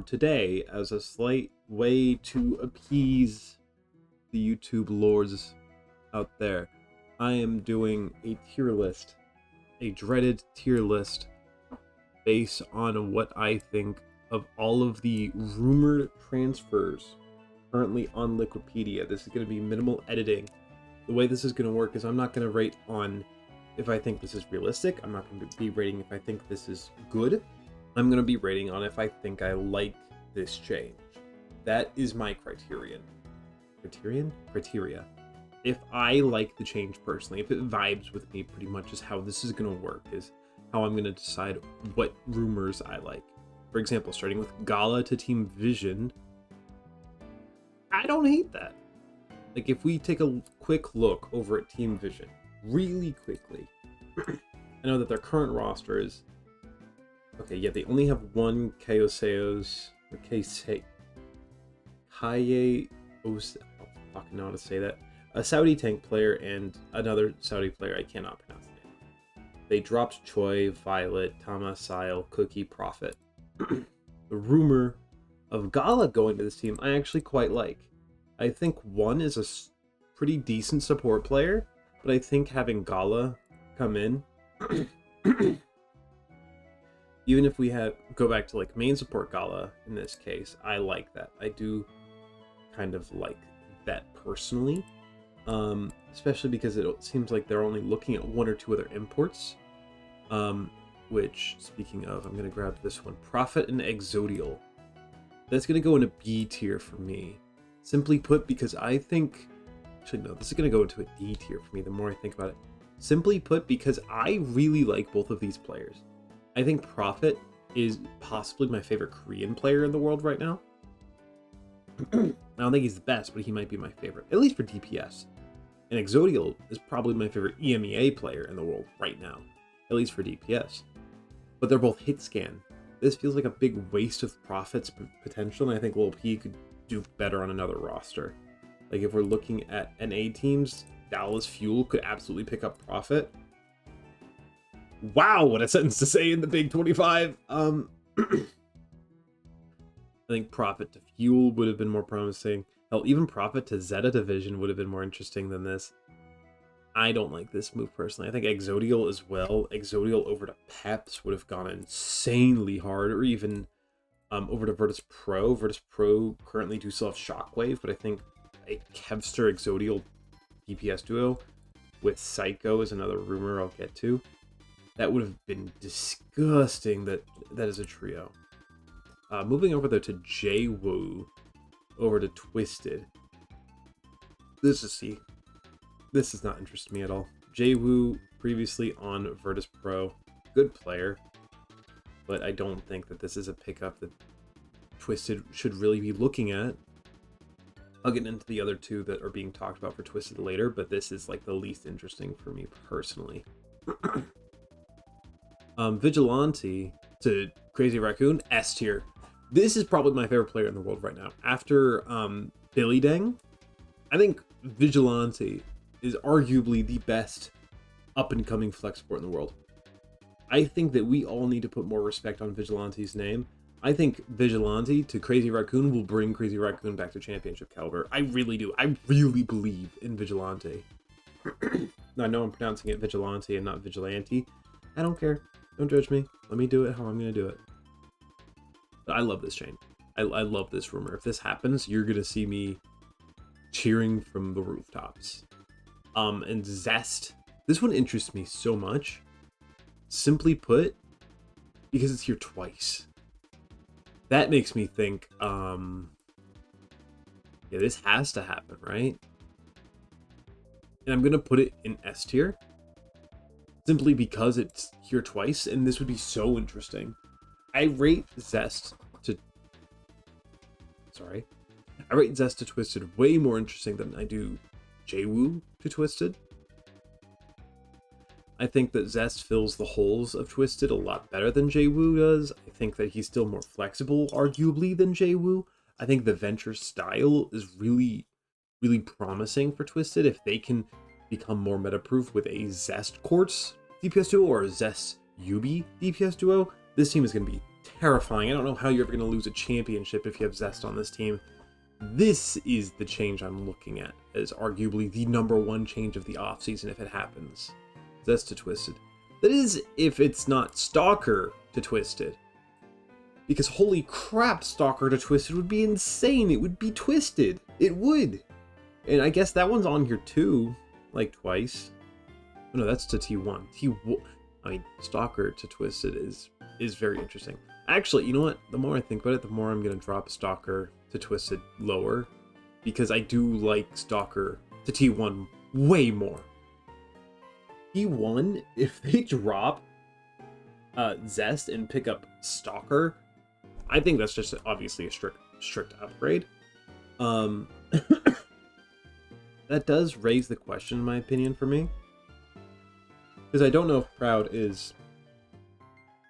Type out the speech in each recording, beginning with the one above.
Today, as a slight way to appease the YouTube lords out there, I am doing a tier list, a dreaded tier list, based on what I think of all of the rumored transfers currently on Wikipedia. This is going to be minimal editing. The way this is going to work is I'm not going to rate on if I think this is realistic. I'm not going to be rating if I think this is good. I'm going to be rating on if I think I like this change. That is my criterion. Criteria. If I like the change personally, if it vibes with me, pretty much is how this is going to work, is how I'm going to decide what rumors I like. For example, starting with Gala to Team Vision, I don't hate that. Like, if we take a quick look over at Team Vision, really quickly, I know that their current roster is... Okay, yeah, they only have one Kaye-Os, or Kaye-Os, I don't fucking know how to say that. A Saudi tank player and another Saudi player, I cannot pronounce the name. They dropped Choi, Violet, Tama, Sile, Cookie, Prophet. The rumor of Gala going to this team, I actually quite like. I think one is a pretty decent support player, but I think having Gala come in, even if we go back to like main support Gala in this case, I like that. I do kind of like that personally, especially because it seems like they're only looking at one or two other imports. Which, speaking of, I'm gonna grab this one, Prophet and Exodial. That's gonna go in a B tier for me. Simply put, because I think, actually no, this is gonna go into a D tier for me the more I think about it. Simply put, because I really like both of these players. I think Prophet is possibly my favorite Korean player in the world right now. I don't think he's the best, but he might be my favorite, at least for DPS. And Exodial is probably my favorite EMEA player in the world right now, at least for DPS. But they're both hit scan. This feels like a big waste of Prophet's potential, and I think Lil P could do better on another roster. Like, if we're looking at NA teams, Dallas Fuel could absolutely pick up Prophet. Wow, what a sentence to say in the Big 25. I think Prophet to Fuel would have been more promising. Hell, even Prophet to Zeta Division would have been more interesting than this. I don't like this move personally. I think Exodial as well. Exodial over to Peps would have gone insanely hard, or even over to Virtus Pro. Virtus Pro currently do still have Shockwave, but I think a Kevster Exodial DPS duo with Psycho is another rumor I'll get to. That would have been disgusting. That is a trio. Moving over there to Jwoo, over to Twisted. This does not interest me at all. Jwoo, previously on Virtus Pro, good player, but I don't think that this is a pickup that Twisted should really be looking at. I'll get into the other two that are being talked about for Twisted later, but this is like the least interesting for me personally. Vigilante to Crazy Raccoon, S tier. This is probably my favorite player in the world right now. After Billy Deng, I think Vigilante is arguably the best up-and-coming flex support in the world. I think that we all need to put more respect on Vigilante's name. I think Vigilante to Crazy Raccoon will bring Crazy Raccoon back to championship caliber. I really do. I really believe in Vigilante. I know I'm pronouncing it Vigilante and not Vigilante. I don't care. Don't judge me. Let me do it how I'm going to do it. But I love this chain. I love this rumor. If this happens, you're going to see me cheering from the rooftops. And Zest. This one interests me so much. Simply put, because it's here twice. That makes me think, yeah, this has to happen, right? And I'm going to put it in S tier. Simply because it's here twice, and this would be so interesting. I rate Zest to Twisted way more interesting than I do Jwoo to Twisted. I think that Zest fills the holes of Twisted a lot better than Jwoo does. I think that he's still more flexible, arguably, than Jwoo. I think the Venture style is really, really promising for Twisted if they can become more meta-proof with a Zest Quartz DPS duo or a Zest Yubi DPS duo. This team is going to be terrifying. I don't know how you're ever going to lose a championship if you have Zest on this team. This is the change I'm looking at as arguably the #1 change of the offseason if it happens. Zest to Twisted. That is, if it's not Stalker to Twisted. Because holy crap, Stalker to Twisted would be insane. It would be Twisted. It would. And I guess that one's on here too, like twice. Oh, no, that's to T1. I mean, Stalker to Twisted is very interesting. Actually, you know what? The more I think about it, the more I'm going to drop Stalker to Twisted lower. Because I do like Stalker to T1 way more. T1, if they drop Zest and pick up Stalker, I think that's just obviously a strict upgrade. That does raise the question, in my opinion, for me. Because I don't know if Proud is,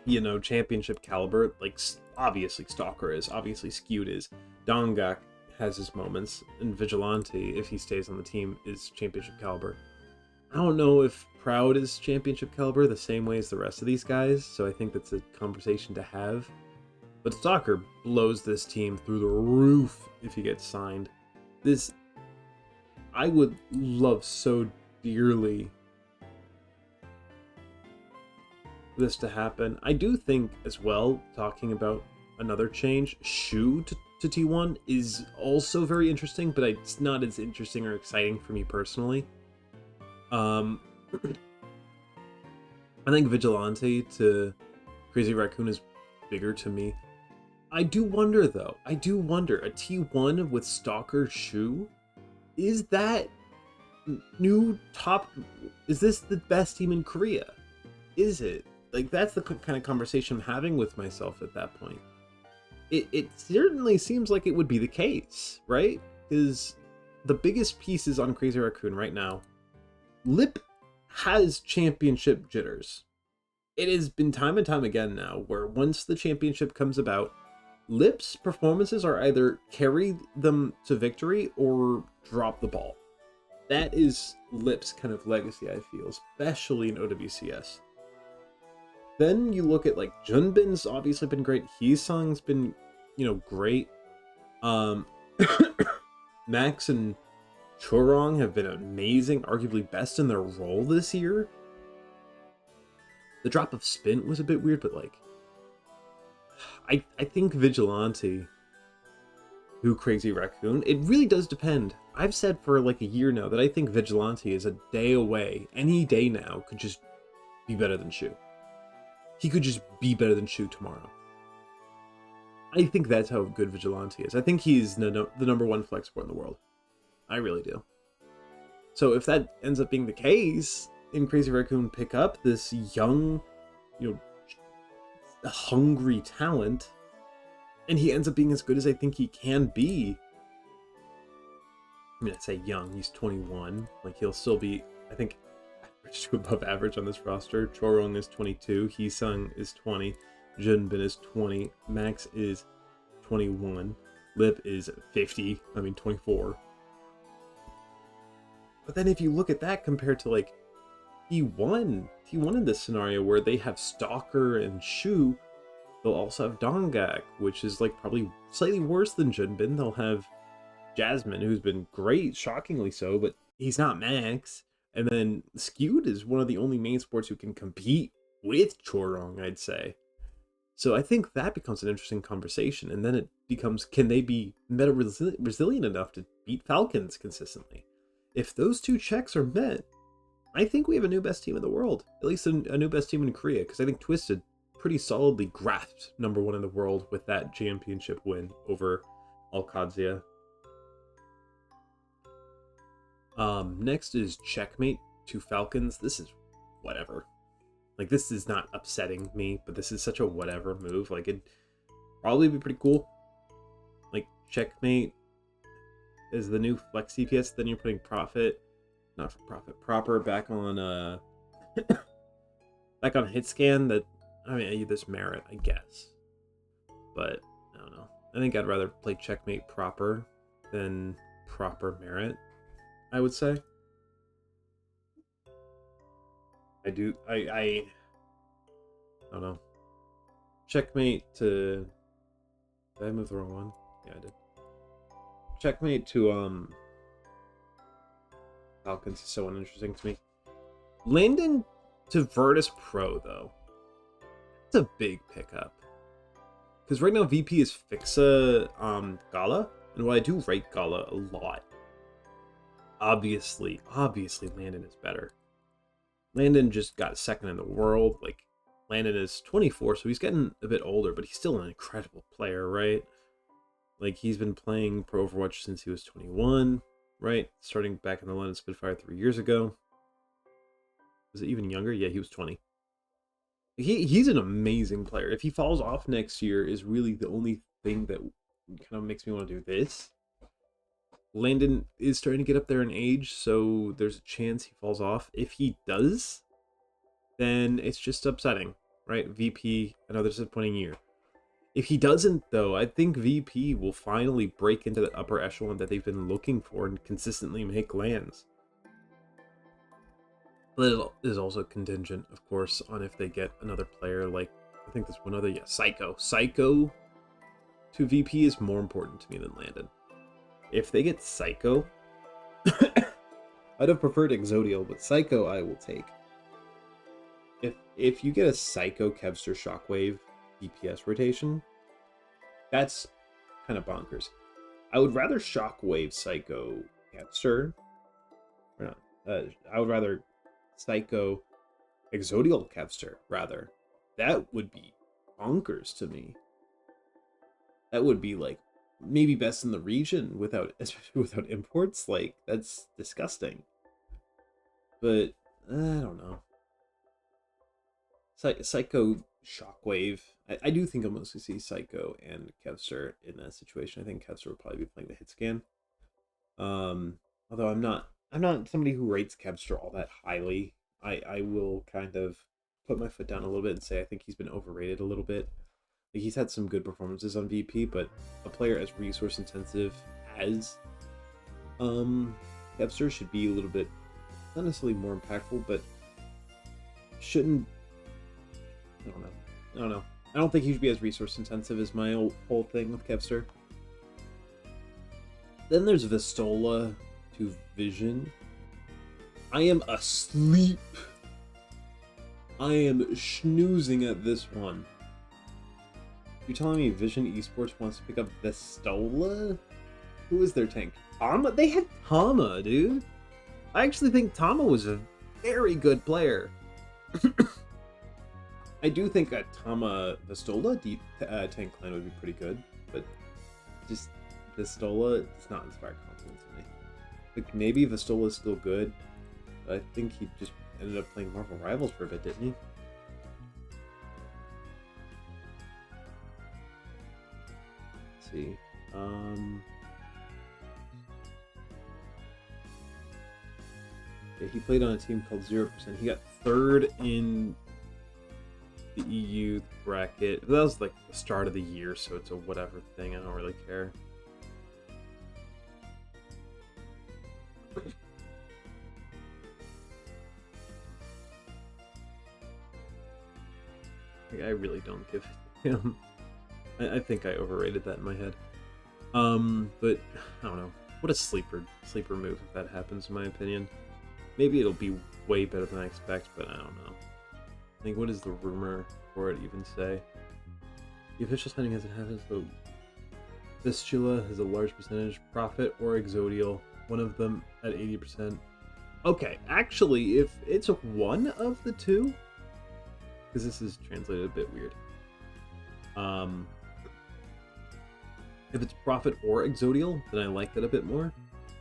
you know, championship caliber. Like, obviously Stalker is. Obviously Skewed is. Dongak has his moments. And Vigilante, if he stays on the team, is championship caliber. I don't know if Proud is championship caliber the same way as the rest of these guys. So I think that's a conversation to have. But Stalker blows this team through the roof if he gets signed. This, I would love so dearly for this to happen. I do think as well, talking about another change, Shu to T1 is also very interesting, but it's not as interesting or exciting for me personally. I think Vigilante to Crazy Raccoon is bigger to me. I do wonder though, a T1 with Stalker Shu, is that new top, is this the best team in Korea? Is it? Like, that's the kind of conversation I'm having with myself at that point. It certainly seems like it would be the case, right? Because the biggest pieces on Crazy Raccoon right now, Lip has championship jitters. It has been time and time again now where once the championship comes about, Lip's performances are either carry them to victory or drop the ball. That is Lip's kind of legacy, I feel, especially in OWCS. Then you look at, like, Junbin's obviously been great. Heesung's been, you know, great. Max and Chorong have been amazing, arguably best in their role this year. The drop of Spin was a bit weird, but, like, I think Vigilante, who Crazy Raccoon, it really does depend. I've said for like a year now that I think Vigilante is a day away. Any day now could just be better than Shu. He could just be better than Shu tomorrow. I think that's how good Vigilante is. I think he's the #1 flex sport in the world. I really do. So if that ends up being the case, and Crazy Raccoon pick up this young, you know, hungry talent, and he ends up being as good as I think he can be. I mean, I'd say young, he's 21. Like, he'll still be, I think, average to above average on this roster. Chorong is 22, Heesung is 20, Junbin is 20, Max is 21, Lip is 50, 24. But then if you look at that compared to, like, T1 in this scenario where they have Stalker and Shu, they'll also have Dongak, which is, like, probably slightly worse than Junbin. They'll have Jasmine, who's been great, shockingly so, but he's not Max. And then Skewed is one of the only main sports who can compete with Chorong, I'd say. So I think that becomes an interesting conversation. And then it becomes, can they be meta resilient enough to beat Falcons consistently? If those two checks are met, I think we have a new best team in the world. At least a new best team in Korea, because I think Twisted pretty solidly grasped #1 in the world with that championship win over OWCS. Next is Checkmate to Falcons. This is whatever. Like, this is not upsetting me, but this is such a whatever move. Like, it'd probably be pretty cool. Like, Checkmate is the new flex CPS, then you're putting Proper back on back on hit scan. That, I mean, there's merit, I guess, but I don't know. I think I'd rather play Checkmate Proper than Proper merit, I would say. I don't know. checkmate to... Did I move the wrong one? Yeah, I did. Checkmate to Falcons is so uninteresting to me. Landon to Virtus Pro, though. It's a big pickup. Because right now VP is Fixa Gala, and while I do rate Gala a lot, obviously Landon is better. Landon just got second in the world. Like, Landon is 24, so he's getting a bit older, but he's still an incredible player, right? Like, he's been playing Pro Overwatch since he was 21, right? Starting back in the London Spitfire 3 years ago. Was it even younger? Yeah, he was 20. He's an amazing player. If he falls off next year is really the only thing that kind of makes me want to do this. Landon is starting to get up there in age, so there's a chance he falls off. If he does, then it's just upsetting, right? VP, another disappointing year. If he doesn't, though, I think VP will finally break into the upper echelon that they've been looking for and consistently make lands. But it is also contingent, of course, on if they get another player like, I think there's one other, yeah, Psycho. Psycho to VP is more important to me than Landon. If they get Psycho, I'd have preferred Exodial, but Psycho I will take. If you get a Psycho Kevster Shockwave DPS rotation, that's kind of bonkers. I would rather Shockwave Psycho Kevster. Or not. I would rather Psycho Exodial Kevster, rather. That would be bonkers to me. That would be like maybe best in the region especially without imports. Like, that's disgusting. But I don't know. Psycho Shockwave. I do think I'll mostly see Psycho and Kevster in that situation. I think Kevster will probably be playing the hit scan. Although I'm not somebody who rates Kevster all that highly. I will kind of put my foot down a little bit and say I think he's been overrated a little bit. Like, he's had some good performances on VP, but a player as resource intensive as Kevster should be a little bit, not necessarily more impactful, but shouldn't. I don't know. I don't think he should be as resource intensive as my whole thing with Kevster. Then there's Vistola to Vision. I am asleep. I am snoozing at this one. You're telling me Vision Esports wants to pick up Vistola? Who is their tank? Tama? They had Tama, dude. I actually think Tama was a very good player. I do think a Tama Vistola tank clan would be pretty good, but just Vistola does not inspire confidence in me. Like, maybe Vistola is still good, but I think he just ended up playing Marvel Rivals for a bit, didn't he? Let's see. Yeah, he played on a team called 0%. He got third in the EU bracket. That was like the start of the year, so it's a whatever thing. I don't really care. I really don't give it to him. I think I overrated that in my head. But I don't know. What a sleeper move if that happens, in my opinion. Maybe it'll be way better than I expect, but I don't know. I think, what does the rumor for it even say? The official signing hasn't happened, so Vistula has a large percentage, Profit or Exodial, one of them at 80%. Okay, actually, if it's one of the two, because this is translated a bit weird. If it's Profit or Exodial, then I like that a bit more.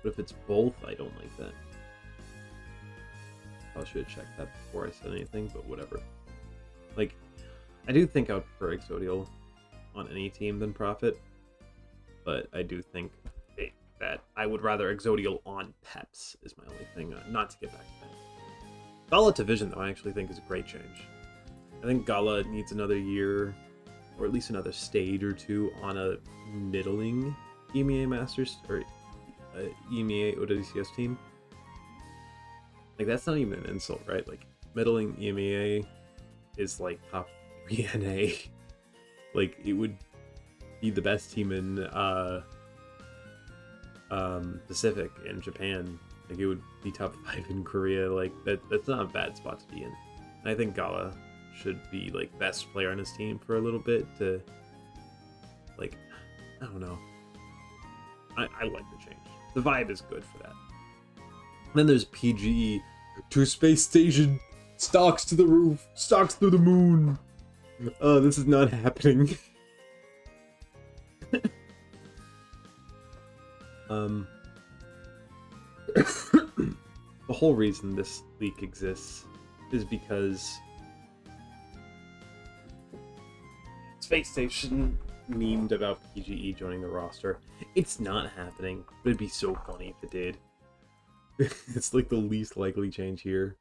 But if it's both, I don't like that. I should have checked that before I said anything, but whatever. Like, I do think I would prefer Exodial on any team than Profit, but I do think that I would rather Exodial on Peps is my only thing, not to get back to that. Gala to Vision, though, I actually think is a great change. I think Gala needs another year, or at least another stage or two on a middling EMEA Masters, or EMEA OWCS team. Like, that's not even an insult, right? Like, middling EMEA is like top 3 NA. Like, it would be the best team in Pacific and Japan. Like, it would be top 5 in Korea. Like, that's not a bad spot to be in. I think Gala should be, like, best player on his team for a little bit to, like, I don't know. I like the change. The vibe is good for that. Then there's PGE. To space station. Stocks to the roof. Stocks through the moon. This is not happening. The whole reason this leak exists is because Space Station memed about PGE joining the roster. It's not happening, but it'd be so funny if it did. It's like the least likely change here.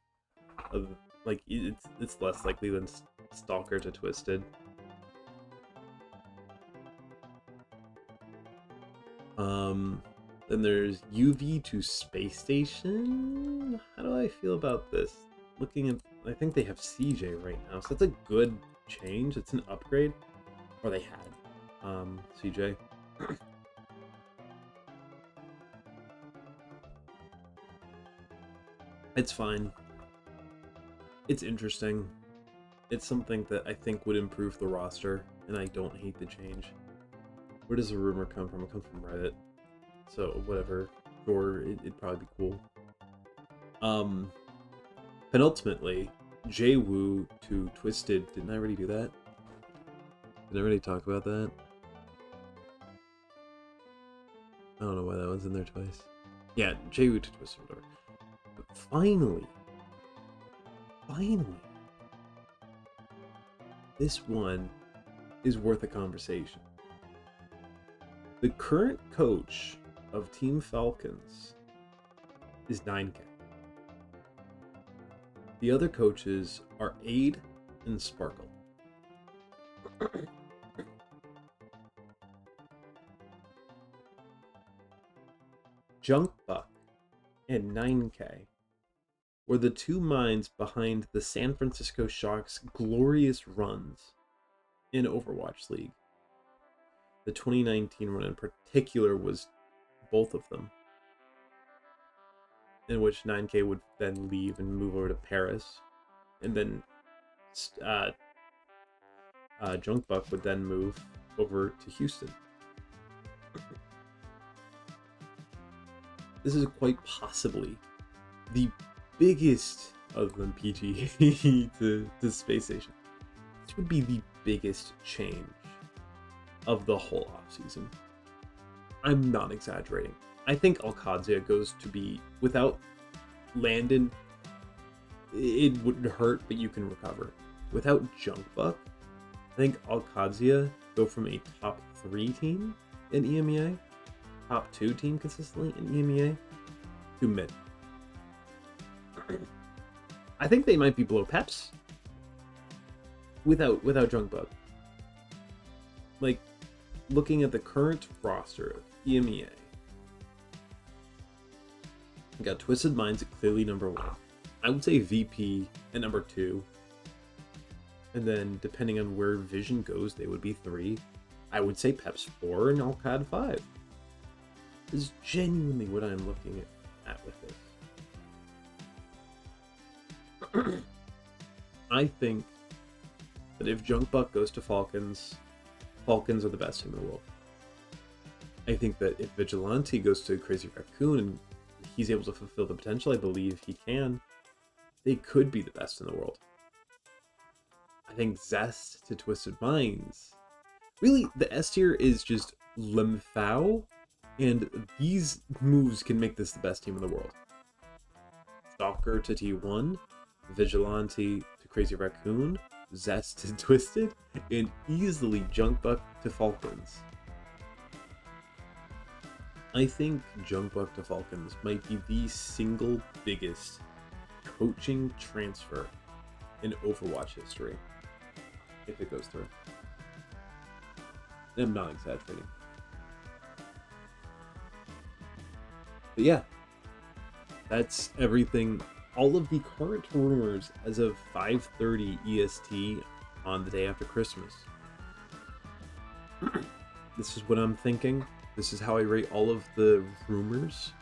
Like, it's less likely than Stalker to Twisted. Then there's UV to Space Station. How do I feel about this? Looking at, I think they have CJ right now, so that's a good change. It's an upgrade, or they had CJ. It's fine. It's interesting. It's something that I think would improve the roster, and I don't hate the change. Where does the rumor come from? It comes from Reddit. So, whatever. Sure, it'd probably be cool. Penultimately, Jwoo to Twisted. Didn't I already do that? Did I already talk about that? I don't know why that one's in there twice. Yeah, Jwoo to Twisted, whatever. But finally, this one is worth a conversation. The current coach of Team Falcons is 9K. The other coaches are Aid and Sparkle. Junkbuck and 9K were the two minds behind the San Francisco Shock's glorious runs in Overwatch League. The 2019 run in particular was both of them, in which 9K would then leave and move over to Paris, and then Junkbuck would then move over to Houston. This is quite possibly the biggest of them, PG to Space Station. This would be the biggest change of the whole offseason. I'm not exaggerating. I think Alcadzia goes to be, without Landon, it wouldn't hurt, but you can recover. Without Junkbuck, I think Alcadzia go from a top 3 team in EMEA, top 2 team consistently in EMEA, to mid. I think they might be below Peps without Junkbuck. Like, looking at the current roster of EMEA, we got Twisted Minds at clearly number 1. I would say VP at number 2. And then, depending on where Vision goes, they would be 3. I would say Peps 4 and Alcad 5. This is genuinely what I'm looking at with this. I think that if Junkbuck goes to Falcons, Falcons are the best team in the world. I think that if Vigilante goes to Crazy Raccoon and he's able to fulfill the potential, I believe he can, they could be the best in the world. I think Zest to Twisted Minds. Really, the S tier is just Limfao, and these moves can make this the best team in the world. Stalker to T1, Vigilante to Crazy Raccoon, Zest to Twisted, and easily Junkbuck to Falcons. I think Junkbuck to Falcons might be the single biggest coaching transfer in Overwatch history, if it goes through. I'm not exaggerating. But yeah, that's everything. All of the current rumors as of 5:30 EST on the day after Christmas. This is what I'm thinking. This is how I rate all of the rumors.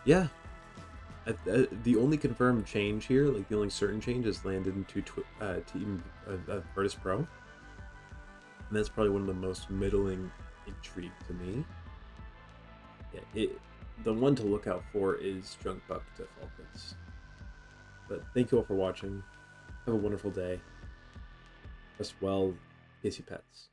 Yeah. The only confirmed change here, like the only certain change, is landed into Team Virtus Pro. And that's probably one of the most middling intrigue to me. Yeah, the one to look out for is Drunk Buck to Falcons. But thank you all for watching. Have a wonderful day. Rest well, Casey Pets.